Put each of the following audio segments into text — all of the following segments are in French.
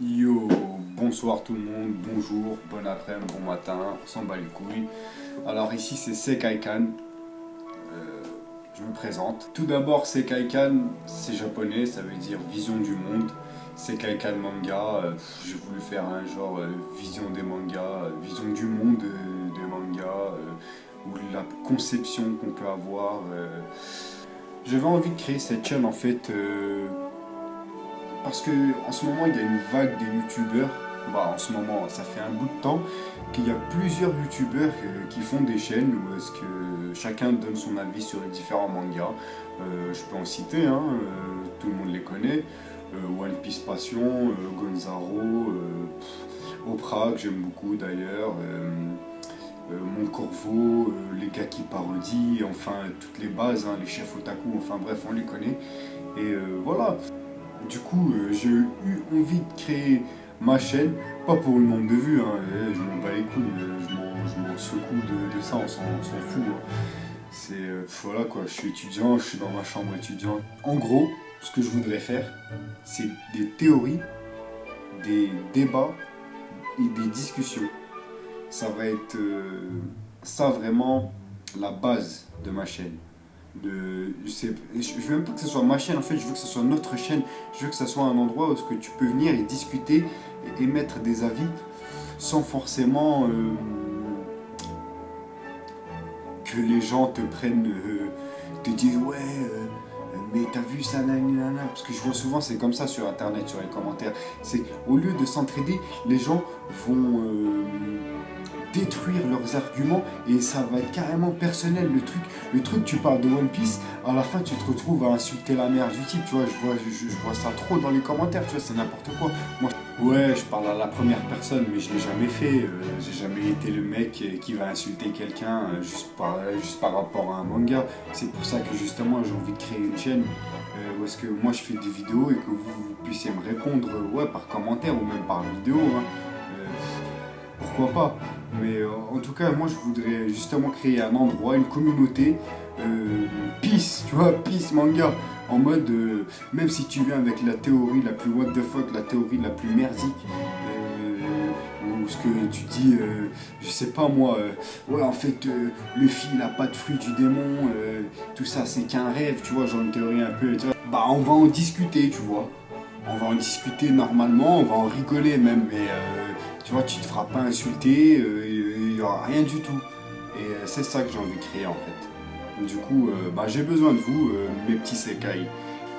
Yo, bonsoir tout le monde, bonjour, bon après-midi, bon matin, on s'en bat les couilles. Alors ici c'est Sekaikan, je me présente. Tout d'abord Sekaikan, c'est japonais, ça veut dire vision du monde. Sekaikan manga, j'ai voulu faire un genre vision des mangas, vision du monde des mangas, ou la conception qu'on peut avoir. J'avais envie de créer cette chaîne en fait. Parce que en ce moment, il y a une vague des youtubeurs. Bah, en ce moment, ça fait un bout de temps qu'il y a plusieurs youtubeurs qui font des chaînes où est-ce que chacun donne son avis sur les différents mangas. Je peux en citer, hein, tout le monde les connaît. One Piece Passion, Gonzaro, Oprah, que j'aime beaucoup d'ailleurs. Mon Corvo, les gars qui parodient, enfin toutes les bases, hein, les chefs otaku, enfin bref, on les connaît. Et voilà. Du coup, j'ai eu envie de créer ma chaîne, pas pour le nombre de vues, hein, je m'en bats les couilles, je m'en secoue de ça, on s'en fout. Hein. C'est, voilà quoi, je suis étudiant, je suis dans ma chambre étudiante. En gros, ce que je voudrais faire, c'est des théories, des débats et des discussions. Ça va être ça vraiment la base de ma chaîne. Je veux même pas que ce soit ma chaîne, en fait, je veux que ce soit notre chaîne. Je veux que ce soit un endroit où ce que tu peux venir et discuter et émettre des avis sans forcément que les gens te prennent, te disent ouais, mais t'as vu ça, nanana. Parce que je vois souvent, c'est comme ça sur internet, sur les commentaires. C'est au lieu de s'entraider, les gens vont détruire leurs arguments et ça va être carrément personnel le truc tu parles de One Piece, à la fin tu te retrouves à insulter la mère du type, tu vois, je vois ça trop dans les commentaires, tu vois, c'est n'importe quoi. Moi, ouais, je parle à la première personne, mais je l'ai jamais fait, j'ai jamais été le mec qui va insulter quelqu'un juste par rapport à un manga. C'est pour ça que justement j'ai envie de créer une chaîne où est-ce que moi je fais des vidéos et que vous puissiez me répondre, ouais, par commentaire ou même par vidéo, hein. Pourquoi pas? Mais en tout cas, moi je voudrais justement créer un endroit, une communauté, peace, tu vois, peace manga. En mode, même si tu viens avec la théorie la plus what the fuck, la théorie la plus merdique, ou ce que tu dis, je sais pas moi, ouais, en fait, Luffy il a pas de fruit du démon, tout ça c'est qu'un rêve, tu vois, genre une théorie un peu, tu vois. Bah, on va en discuter, tu vois. On va en discuter normalement, on va en rigoler même, mais tu vois, tu te feras pas insulter, il n'y aura rien du tout. Et c'est ça que j'ai envie de créer en fait. Du coup, bah, j'ai besoin de vous, mes petits sekai.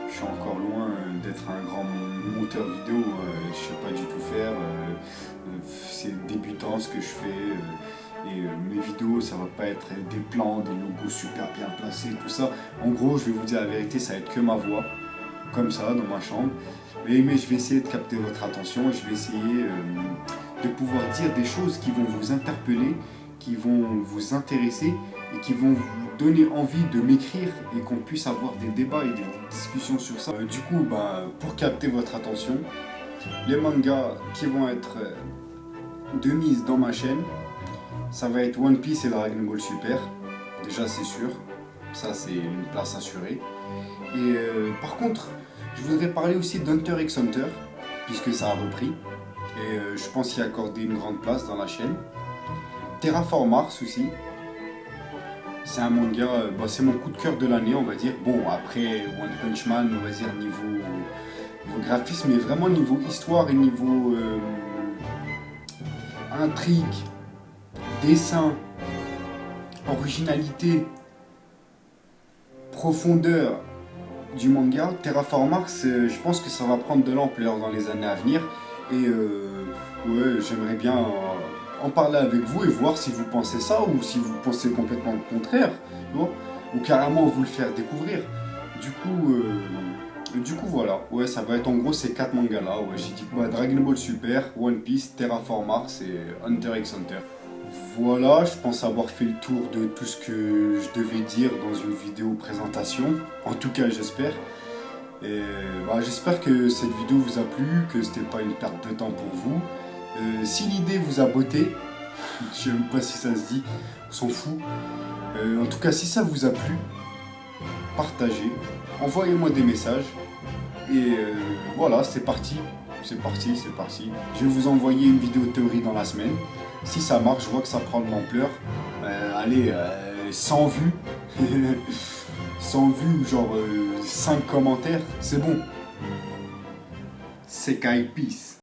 Je suis encore loin d'être un grand monteur vidéo, je sais pas du tout faire, c'est débutant ce que je fais. Et mes vidéos, ça va pas être des plans, des logos super bien placés, tout ça. En gros, je vais vous dire la vérité, ça va être que ma voix, comme ça, dans ma chambre. Mais je vais essayer de capter votre attention et je vais essayer de pouvoir dire des choses qui vont vous interpeller, qui vont vous intéresser et qui vont vous donner envie de m'écrire et qu'on puisse avoir des débats et des discussions sur ça. Du coup, bah, pour capter votre attention, les mangas qui vont être de mise dans ma chaîne, ça va être One Piece et Dragon Ball Super. Déjà, c'est sûr. Ça, c'est une place assurée. Et par contre, je voudrais parler aussi d'Hunter x Hunter, puisque ça a repris. Et je pense y accorder une grande place dans la chaîne. Terraform Mars aussi. C'est un manga, bah, c'est mon coup de cœur de l'année, on va dire. Bon, après One Punch Man, on va dire niveau graphisme, mais vraiment niveau histoire et niveau intrigue, dessin, originalité, profondeur du manga, Terraform Mars, je pense que ça va prendre de l'ampleur dans les années à venir. Et ouais, j'aimerais bien en parler avec vous et voir si vous pensez ça ou si vous pensez complètement le contraire, tu vois, ou carrément vous le faire découvrir. Du coup voilà, ouais, ça va être en gros ces 4 mangas là. Ouais, j'ai dit bah, Dragon Ball Super, One Piece, Terraform Mars et Hunter x Hunter. Voilà, je pense avoir fait le tour de tout ce que je devais dire dans une vidéo présentation. En tout cas, j'espère. Et bah, j'espère que cette vidéo vous a plu, que c'était pas une perte de temps pour vous. Si l'idée vous a botté, je sais même pas si ça se dit, on s'en fout. En tout cas, si ça vous a plu, partagez, envoyez-moi des messages. Et voilà, c'est parti. c'est parti, c'est parti. Je vais vous envoyer une vidéo théorie dans la semaine. Si ça marche, je vois que ça prend de l'ampleur. Allez, 100 vues. 100 vues, genre 5 commentaires, c'est bon. C'est Kai Peace.